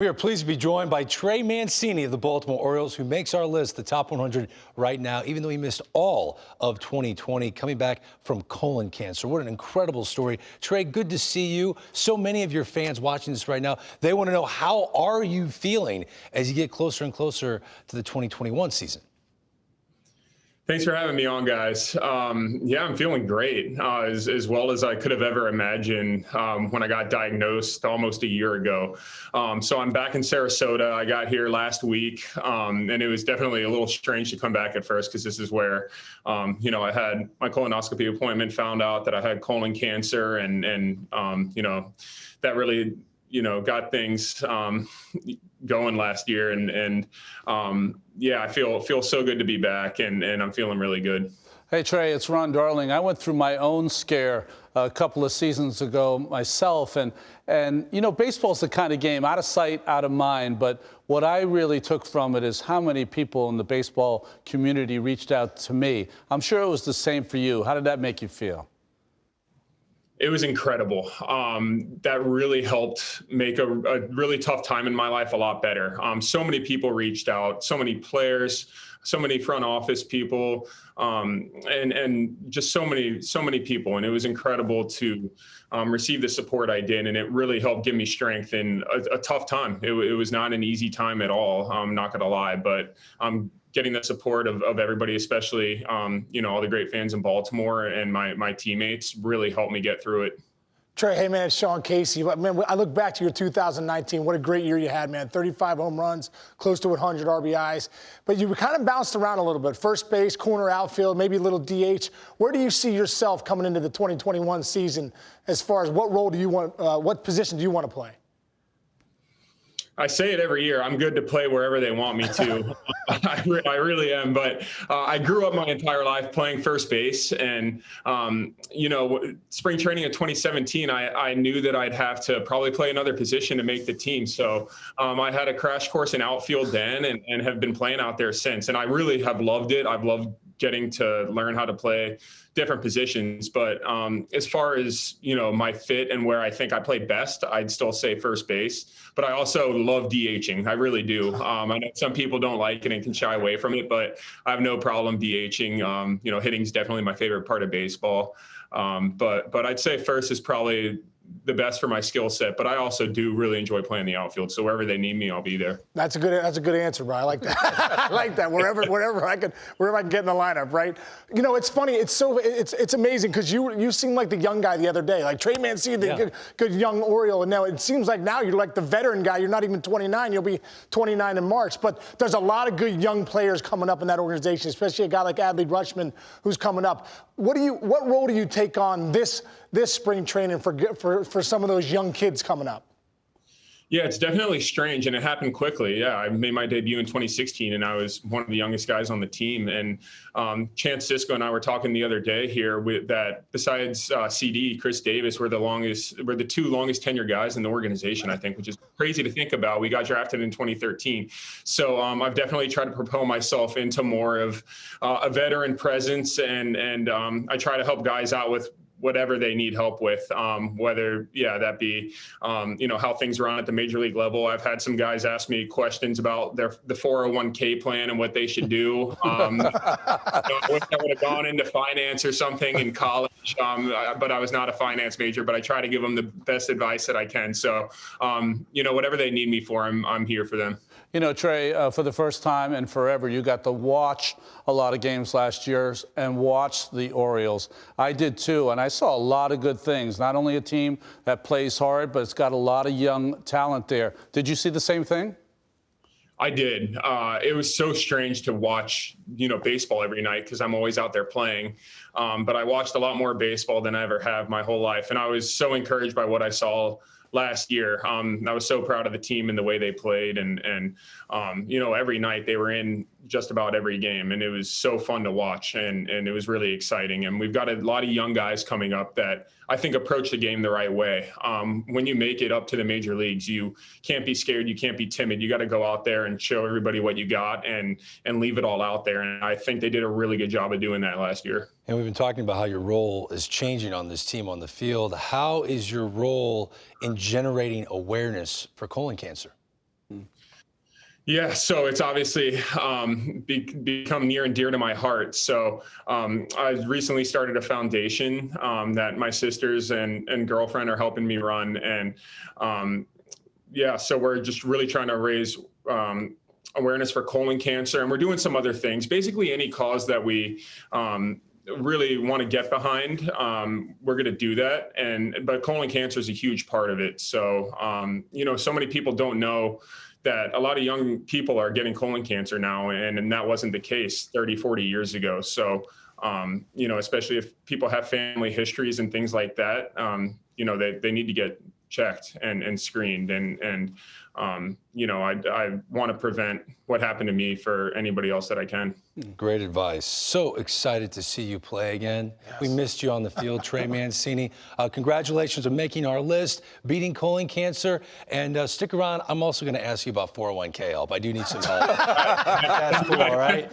We are pleased to be joined by Trey Mancini of the Baltimore Orioles, who makes our list, the top 100 right now, even though he missed all of 2020, coming back from colon cancer. What an incredible story. Trey, good to see you. So many of your fans watching this right now, they want to know, how are you feeling as you get closer and closer to the 2021 season? Thanks for having me on, guys. Yeah, I'm feeling great, as well as I could have ever imagined when I got diagnosed almost a year ago. So I'm back in Sarasota. I got here last week, and it was definitely a little strange to come back at first because this is where, I had my colonoscopy appointment, found out that I had colon cancer, and that really, got things going last year, and yeah, I feel so good to be back, and I'm feeling really good. Hey Trey, it's Ron Darling. I went through my own scare a couple of seasons ago myself, and baseball's the kind of game, out of sight, out of mind. But what I really took from it is how many people in the baseball community reached out to me. I'm sure it was the same for you. How did that make you feel? It was incredible. That really helped make a really tough time in my life a lot better. So many people reached out, so many players, so many front office people, and just so many people. And it was incredible to receive the support I did, and it really helped give me strength in a tough time. It was not an easy time at all. I'm not gonna lie, but getting the support of everybody, especially, all the great fans in Baltimore and my teammates, really helped me get through it. Trey, hey man, it's Sean Casey. Man, I look back to your 2019. What a great year you had, man. 35 home runs, close to 100 RBIs. But you kind of bounced around a little bit. First base, corner, outfield, maybe a little DH. Where do you see yourself coming into the 2021 season as far as what role do you want, what position do you want to play? I say it every year. I'm good to play wherever they want me to. I really am. But I grew up my entire life playing first base. And, spring training of 2017, I knew that I'd have to probably play another position to make the team. So I had a crash course in outfield then and have been playing out there since. And I really have loved it. I've loved getting to learn how to play different positions. But as far as, my fit and where I think I play best, I'd still say first base. But I also love DHing. I really do. I know some people don't like it and can shy away from it, but I have no problem DHing. Hitting's definitely my favorite part of baseball. But I'd say first is probably the best for my skill set, but I also do really enjoy playing the outfield. So wherever they need me, I'll be there. That's a good answer, bro. I like that. I like that. Wherever I can get in the lineup, right? It's funny. It's amazing because you seem like the young guy the other day, like Trey Mancini, the good young Oriole, and now it seems like now you're like the veteran guy. You're not even 29. You'll be 29 in March. But there's a lot of good young players coming up in that organization, especially a guy like Adley Rutschman who's coming up. What role do you take on this spring training for some of those young kids coming up? Yeah, it's definitely strange, and it happened quickly. Yeah, I made my debut in 2016, and I was one of the youngest guys on the team. And Chance Sisco and I were talking the other day here with that. Besides CD, Chris Davis, we're the two longest tenured guys in the organization, I think, which is crazy to think about. We got drafted in 2013, so I've definitely tried to propel myself into more of a veteran presence, and I try to help guys out with whatever they need help with, whether, that be, how things run at the major league level. I've had some guys ask me questions about the 401k plan and what they should do. I wish I would have gone into finance or something in college, but I was not a finance major, but I try to give them the best advice that I can. So, whatever they need me for, I'm here for them. Trey, for the first time and forever, you got to watch a lot of games last year and watch the Orioles. I did too, and I saw a lot of good things. Not only a team that plays hard, but it's got a lot of young talent there. Did you see the same thing? I did. It was so strange to watch, baseball every night because I'm always out there playing. But I watched a lot more baseball than I ever have my whole life, and I was so encouraged by what I saw last year. I was so proud of the team and the way they played, and every night they were in just about every game, and it was so fun to watch, and it was really exciting. And we've got a lot of young guys coming up that I think approach the game the right way. When you make it up to the major leagues, you can't be scared, you can't be timid. You got to go out there and show everybody what you got and leave it all out there. And I think they did a really good job of doing that last year. And we've been talking about how your role is changing on this team on the field. How is your role in generating awareness for colon cancer? Yeah, so it's obviously become near and dear to my heart. So I recently started a foundation that my sisters and girlfriend are helping me run. And yeah, so we're just really trying to raise awareness for colon cancer. And we're doing some other things, basically any cause that we really want to get behind, we're going to do that. But colon cancer is a huge part of it. So, so many people don't know that a lot of young people are getting colon cancer now, and that wasn't the case 30, 40 years ago. So, especially if people have family histories and things like that, they need to get checked and screened. I want to prevent what happened to me for anybody else that I can. Great advice. So excited to see you play again. Yes. We missed you on the field, Trey Mancini. Congratulations on making our list, beating colon cancer, and stick around. I'm also going to ask you about 401k help. I do need some help. That's cool, all right?